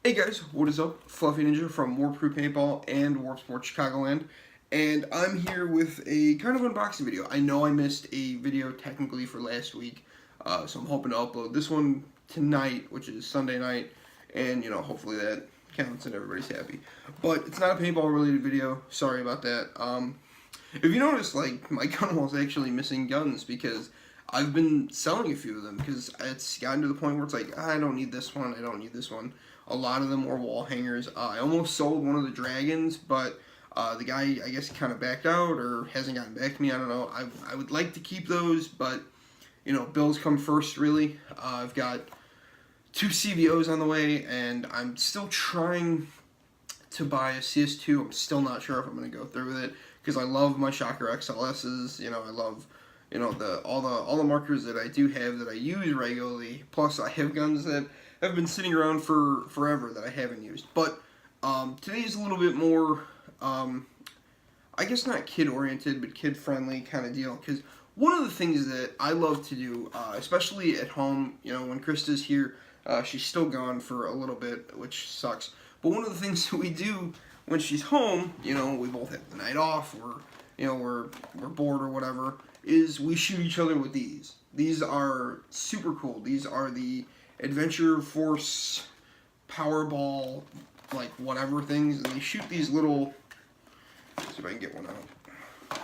Hey guys, what is up? Fluffy Ninja from Warp Crew Paintball and Warp Sports Chicagoland, and I'm here with a kind of unboxing video. I know I missed a video technically for last week, so I'm hoping to upload this one tonight, which is Sunday night, and hopefully that counts and everybody's happy. But it's not a paintball related video, sorry about that. If you notice, like, my gun wall's actually missing guns because I've been selling a few of them because it's gotten to the point where it's like, I don't need this one, I don't need this one. A lot of them were wall hangers. I almost sold one of the dragons, but the guy, I guess, kind of backed out or hasn't gotten back to me. I don't know. I would like to keep those, but, bills come first, really. I've got 2 CVOs on the way, and I'm still trying to buy a CS2. I'm still not sure if I'm going to go through with it because I love my Shocker XLSs. I love all the markers that I do have that I use regularly. Plus, I have guns that have been sitting around for forever that I haven't used. But today is a little bit more, I guess not kid-oriented, but kid-friendly kind of deal. Because one of the things that I love to do, especially at home, when Krista's here, she's still gone for a little bit, which sucks. But one of the things that we do when she's home, we both have the night off, or we're bored or whatever, is we shoot each other with these. These are super cool. These are the Adventure Force Powerball, like whatever things, and they shoot these little. Let's see if I can get one out.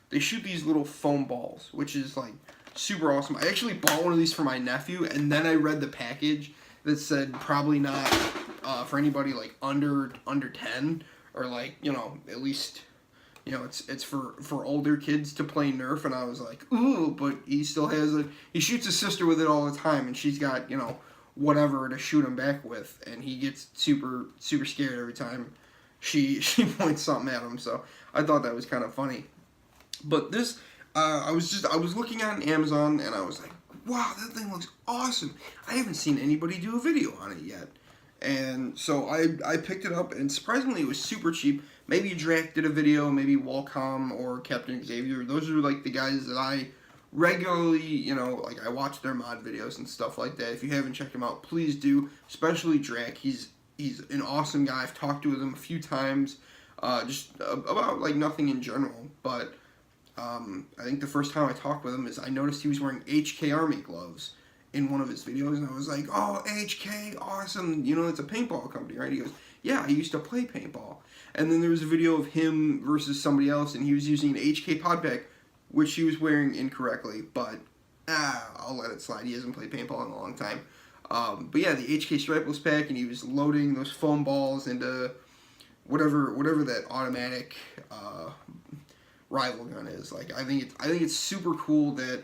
They shoot these little foam balls, which is like super awesome. I actually bought one of these for my nephew, and then I read the package that said probably not for anybody like under 10, or like at least it's for older kids to play Nerf, and I was like, ooh, but he still has it. He shoots his sister with it all the time, and she's got whatever to shoot him back with, and he gets super scared every time she points something at him. So I thought that was kind of funny. But this, I was looking on Amazon, and I was like, wow, that thing looks awesome. I haven't seen anybody do a video on it yet. And so I picked it up, and surprisingly it was super cheap. Maybe Drac did a video, maybe Walcom or Captain Xavier. Those are like the guys that I regularly, like I watch their mod videos and stuff like that. If you haven't checked them out, please do, especially Drac. He's an awesome guy. I've talked to him a few times, just about like nothing in general. But I think the first time I talked with him is I noticed he was wearing HK Army gloves in one of his videos, and I was like, oh, HK, awesome, it's a paintball company, right? He goes, yeah, I used to play paintball. And then there was a video of him versus somebody else, and he was using an HK pod pack, which he was wearing incorrectly, but I'll let it slide. He hasn't played paintball in a long time. But yeah, the HK stripeless pack, and he was loading those foam balls into whatever that automatic rival gun is. Like, I think it's super cool that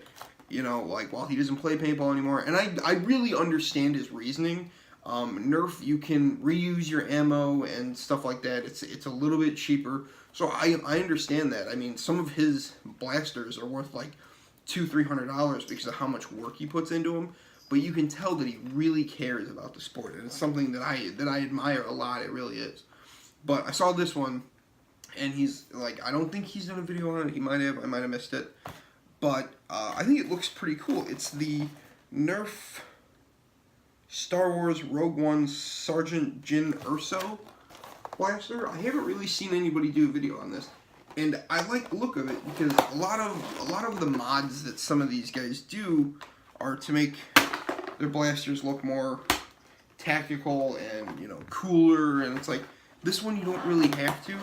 like, while he doesn't play paintball anymore, and I really understand his reasoning. Nerf, you can reuse your ammo and stuff like that. It's a little bit cheaper, so I understand that. I mean, some of his blasters are worth like $200-300 because of how much work he puts into them. But you can tell that he really cares about the sport, and it's something that I admire a lot. It really is. But I saw this one, and he's like, I don't think he's done a video on it. He might have. I might have missed it. But I think it looks pretty cool. It's the Nerf Star Wars Rogue One Sergeant Jyn Erso blaster. I haven't really seen anybody do a video on this, and I like the look of it because a lot of the mods that some of these guys do are to make their blasters look more tactical and cooler. And it's like this one you don't really have to.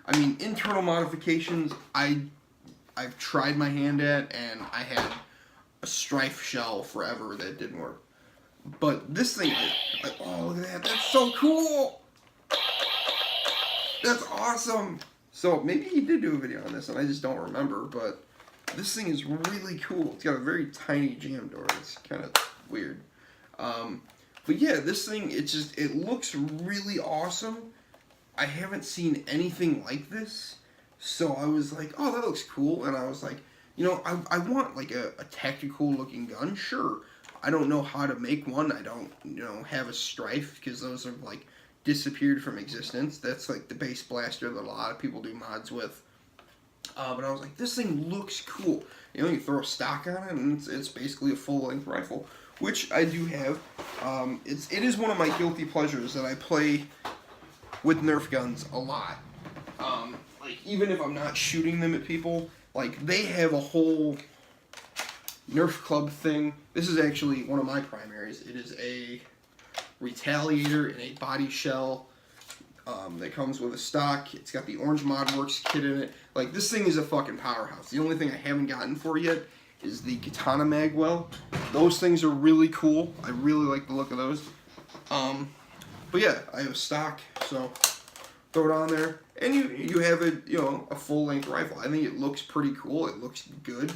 I mean, internal modifications I've tried my hand at, and I had a Strife shell forever that didn't work. But this thing, oh, look at that, that's so cool! That's awesome! So, maybe he did do a video on this, and I just don't remember, but this thing is really cool. It's got a very tiny jam door. It's kind of weird. But yeah, this thing, it looks really awesome. I haven't seen anything like this. So I was like, oh, that looks cool. And I was like, I want like a tactical looking gun. Sure. I don't know how to make one. I don't, have a Strife because those have like disappeared from existence. That's like the base blaster that a lot of people do mods with. But I was like, this thing looks cool. You throw a stock on it and it's basically a full length rifle, which I do have. It is one of my guilty pleasures that I play with Nerf guns a lot. Like, even if I'm not shooting them at people, like, they have a whole Nerf club thing. This is actually one of my primaries. It is a Retaliator in a body shell that comes with a stock. It's got the Orange Modworks kit in it. Like, this thing is a fucking powerhouse. The only thing I haven't gotten for yet is the Katana Magwell. Those things are really cool. I really like the look of those. But yeah, I have a stock, so throw it on there, and you have a full-length rifle. I think it looks pretty cool. It looks good.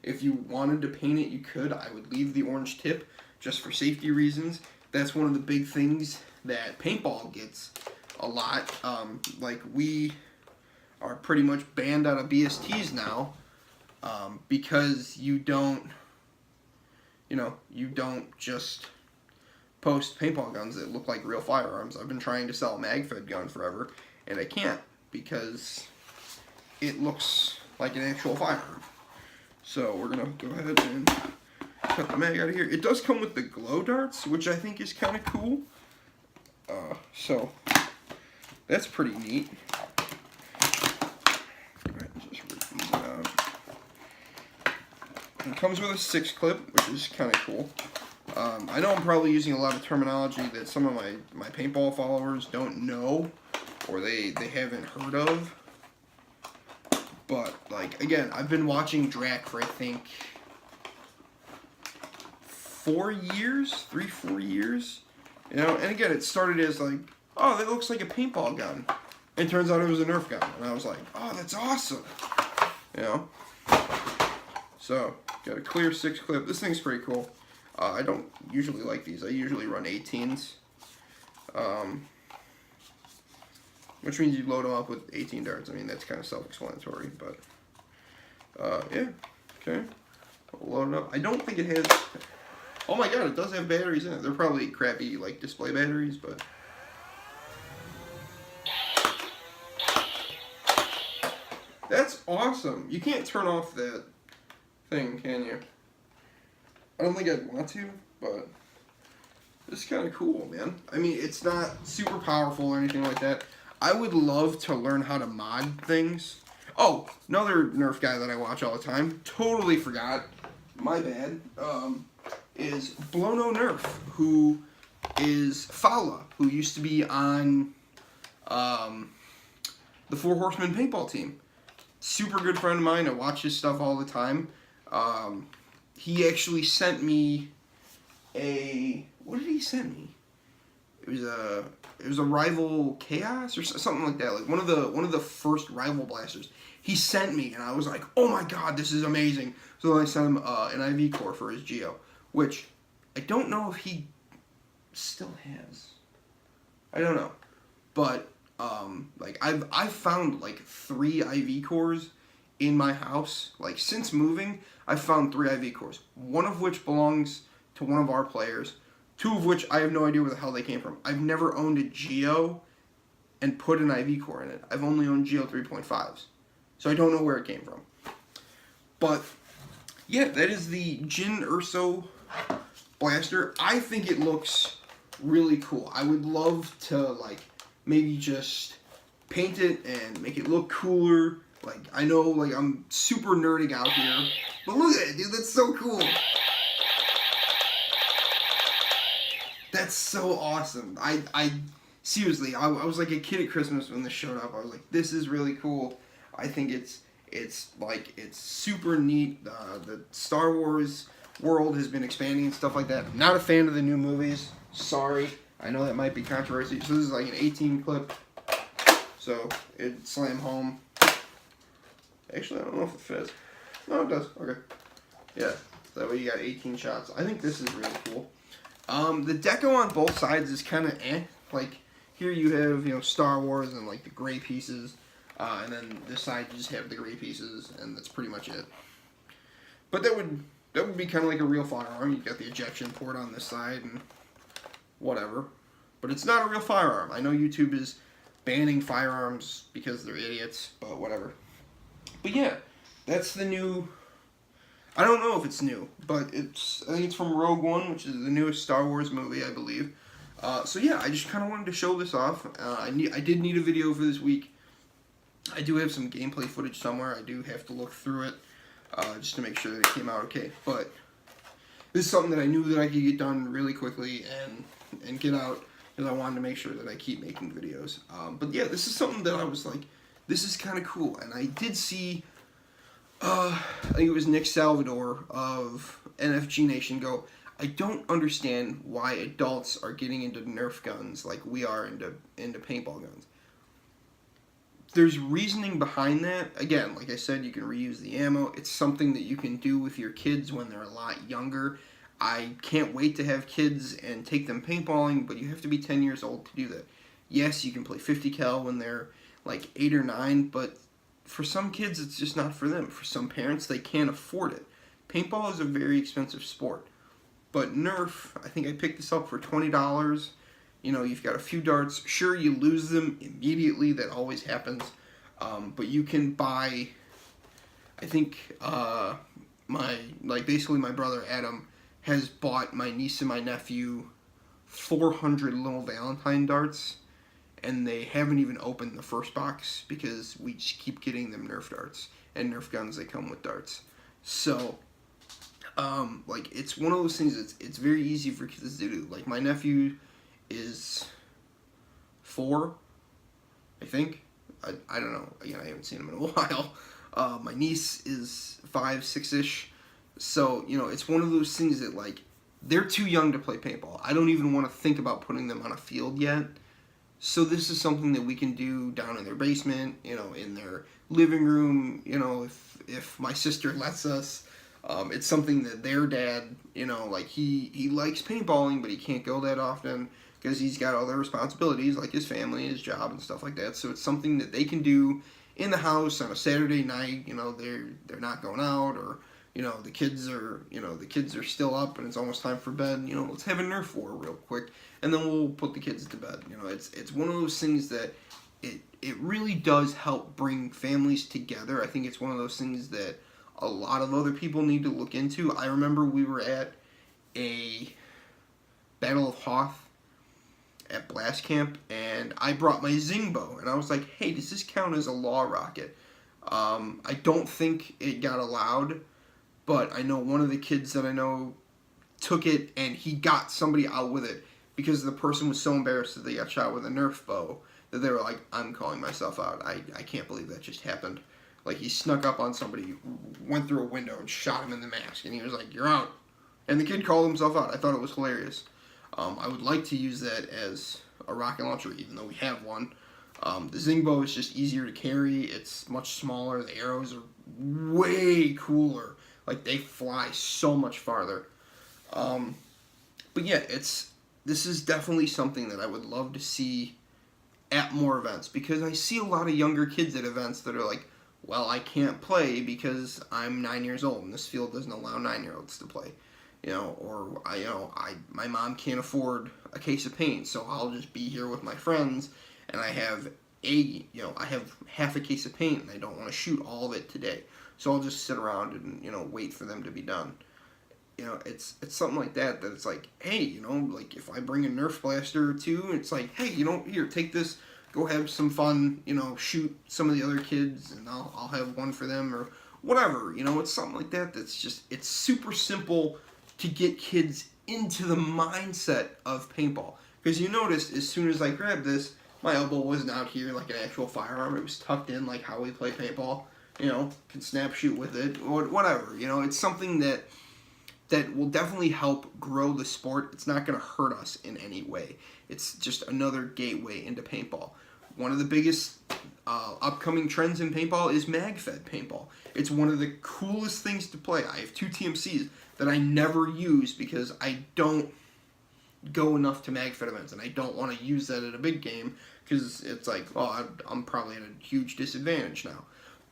If you wanted to paint it, you could. I would leave the orange tip just for safety reasons. That's one of the big things that paintball gets a lot. Like, we are pretty much banned out of BSTs now because you don't just post paintball guns that look like real firearms. I've been trying to sell a mag-fed gun forever, and I can't because it looks like an actual firearm. So we're going to go ahead and cut the mag out of here. It does come with the glow darts, which I think is kind of cool. So that's pretty neat. Just rip these out. It comes with a 6-clip, which is kind of cool. I know I'm probably using a lot of terminology that some of my paintball followers don't know or they haven't heard of. But, like, again, I've been watching Drac for, I think, 4 years? 3-4 years? And again, it started as, like, oh, that looks like a paintball gun. And it turns out it was a Nerf gun. And I was like, oh, that's awesome. So, got a clear 6-clip. This thing's pretty cool. I don't usually like these. I usually run 18s. Which means you load them up with 18 darts. I mean, that's kind of self-explanatory, but yeah, okay. I'll load it up. I don't think it has, oh my god, it does have batteries in it. They're probably crappy, like, display batteries, but that's awesome. You can't turn off that thing, can you? I don't think I'd want to, but it's kind of cool, man. I mean, it's not super powerful or anything like that. I would love to learn how to mod things. Oh, another Nerf guy that I watch all the time, totally forgot, my bad, is Blono Nerf, who is Fowla, who used to be on the Four Horsemen paintball team. Super good friend of mine. I watch his stuff all the time. He actually sent me what did he send me? It was a Rival Chaos or something like that. Like one of the first Rival Blasters. He sent me, and I was like, oh my god, this is amazing. So then I sent him an IV core for his Geo, which I don't know if he still has. I don't know, but like I've found like 3 IV cores in my house. Like since moving, I've found 3 IV cores. One of which belongs to one of our players. 2 of which I have no idea where the hell they came from. I've never owned a Geo and put an IV core in it. I've only owned Geo 3.5s. So I don't know where it came from. But yeah, that is the Jyn Erso blaster. I think it looks really cool. I would love to like maybe just paint it and make it look cooler. Like I know like I'm super nerding out here. But look at it, dude, that's so cool. That's so awesome. I seriously, I was like a kid at Christmas when this showed up. I was like, this is really cool. I think it's super neat. The Star Wars world has been expanding and stuff like that. I'm not a fan of the new movies. Sorry. I know that might be controversial. So this is like an 18 clip. So it slam home. Actually, I don't know if it fits. No, it does. Okay. Yeah. So that way you got 18 shots. I think this is really cool. The deco on both sides is kind of eh. Like, here you have, Star Wars and, like, the gray pieces. And then this side you just have the gray pieces, and that's pretty much it. But that would be kind of like a real firearm. You've got the ejection port on this side and whatever. But it's not a real firearm. I know YouTube is banning firearms because they're idiots, but whatever. But yeah, that's the new... I don't know if it's new, but I think it's from Rogue One, which is the newest Star Wars movie, I believe. So yeah, I just kind of wanted to show this off. I did need a video for this week. I do have some gameplay footage somewhere. I do have to look through it just to make sure that it came out okay. But this is something that I knew that I could get done really quickly and get out, because I wanted to make sure that I keep making videos. But yeah, this is something that I was like, this is kind of cool. And I did see, I think it was Nick Salvador of NFG Nation go, I don't understand why adults are getting into Nerf guns like we are into paintball guns. There's reasoning behind that. Again, like I said, you can reuse the ammo. It's something that you can do with your kids when they're a lot younger. I can't wait to have kids and take them paintballing, but you have to be 10 years old to do that. Yes, you can play 50 cal when they're like 8 or 9, but for some kids, it's just not for them. For some parents, they can't afford it. Paintball is a very expensive sport. But Nerf, I think I picked this up for $20. You know, you've got a few darts. Sure, you lose them immediately. That always happens. But you can buy, I think, basically my brother Adam has bought my niece and my nephew 400 little Valentine darts, and they haven't even opened the first box because we just keep getting them Nerf darts and Nerf guns that come with darts. So, it's one of those things it's very easy for kids to do. Like, my nephew is 4, I think. I don't know. Again, I haven't seen him in a while. My niece is 5, 6-ish. So, you know, it's one of those things that, like, they're too young to play paintball. I don't even want to think about putting them on a field yet. So this is something that we can do down in their basement, you know, in their living room, you know, if my sister lets us. It's something that their dad, you know, like, he likes paintballing, but he can't go that often because he's got other responsibilities, like his family, his job, and stuff like that. So it's something that they can do in the house on a Saturday night. You know, they're not going out, or, you know, the kids are still up and it's almost time for bed. You know, let's have a Nerf war real quick, and then we'll put the kids to bed. You know, it's one of those things that it really does help bring families together. I think it's one of those things that a lot of other people need to look into. I remember we were at a Battle of Hoth at Blast Camp, and I brought my Zing bow, and I was like, hey, does this count as a law rocket? I don't think it got allowed, but I know one of the kids that I know took it, and he got somebody out with it because the person was so embarrassed that they got shot with a Nerf bow that they were like, I'm calling myself out. I can't believe that just happened. Like, he snuck up on somebody, went through a window, and shot him in the mask, and he was like, you're out. And the kid called himself out. I thought it was hilarious. I would like to use that as a rocket launcher, even though we have one. The Zing bow is just easier to carry. It's much smaller. The arrows are way cooler. Like, they fly so much farther. But yeah, this is definitely something that I would love to see at more events, because I see a lot of younger kids at events that are like, well, I can't play because I'm 9 years old and this field doesn't allow 9-year-olds to play. You know, or my mom can't afford a case of paint, so I'll just be here with my friends, and I have half a case of paint, and I don't want to shoot all of it today, so I'll just sit around and, you know, wait for them to be done. You know, it's something like that it's like, hey, you know, like, if I bring a Nerf blaster or two, it's like, hey, you know, here, take this, go have some fun, you know, shoot some of the other kids, and I'll have one for them, or whatever. You know, it's something like that that's just, it's super simple to get kids into the mindset of paintball. Because you notice, as soon as I grabbed this, my elbow wasn't out here like an actual firearm. It was tucked in like how we play paintball. You know, can snap shoot with it, or whatever. You know, it's something that will definitely help grow the sport. It's not going to hurt us in any way. It's just another gateway into paintball. One of the biggest upcoming trends in paintball is mag-fed paintball. It's one of the coolest things to play. I have 2 TMCs that I never use because I don't go enough to mag-fed events, and I don't want to use that at a big game because it's like, oh, I'm probably at a huge disadvantage now.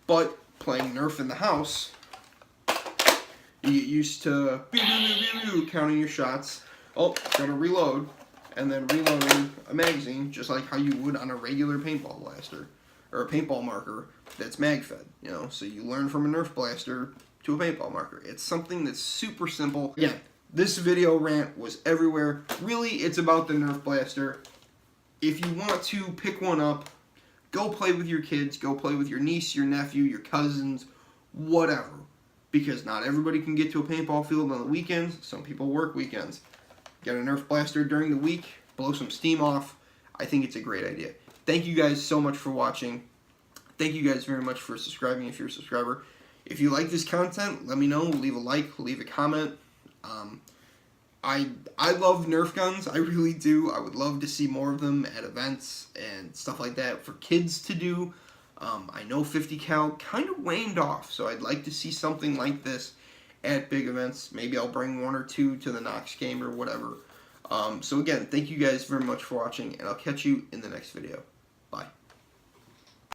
But playing Nerf in the house, you get used to counting your shots. Oh, gotta reload, and then reloading a magazine just like how you would on a regular paintball blaster or a paintball marker that's mag-fed. You know, so you learn from a Nerf blaster to a paintball marker. It's something that's super simple. Again, this video rant was everywhere. Really, it's about the Nerf blaster. If you want to pick one up, go play with your kids, go play with your niece, your nephew, your cousins, whatever. Because not everybody can get to a paintball field on the weekends. Some people work weekends. Get a Nerf blaster during the week, blow some steam off. I think it's a great idea. Thank you guys so much for watching. Thank you guys very much for subscribing if you're a subscriber. If you like this content, let me know. Leave a like, leave a comment. I love Nerf guns. I really do. I would love to see more of them at events and stuff like that for kids to do. I know 50 cal kind of waned off, so I'd like to see something like this at big events. Maybe I'll bring one or two to the Knox game or whatever. So again, thank you guys very much for watching, and I'll catch you in the next video. Bye.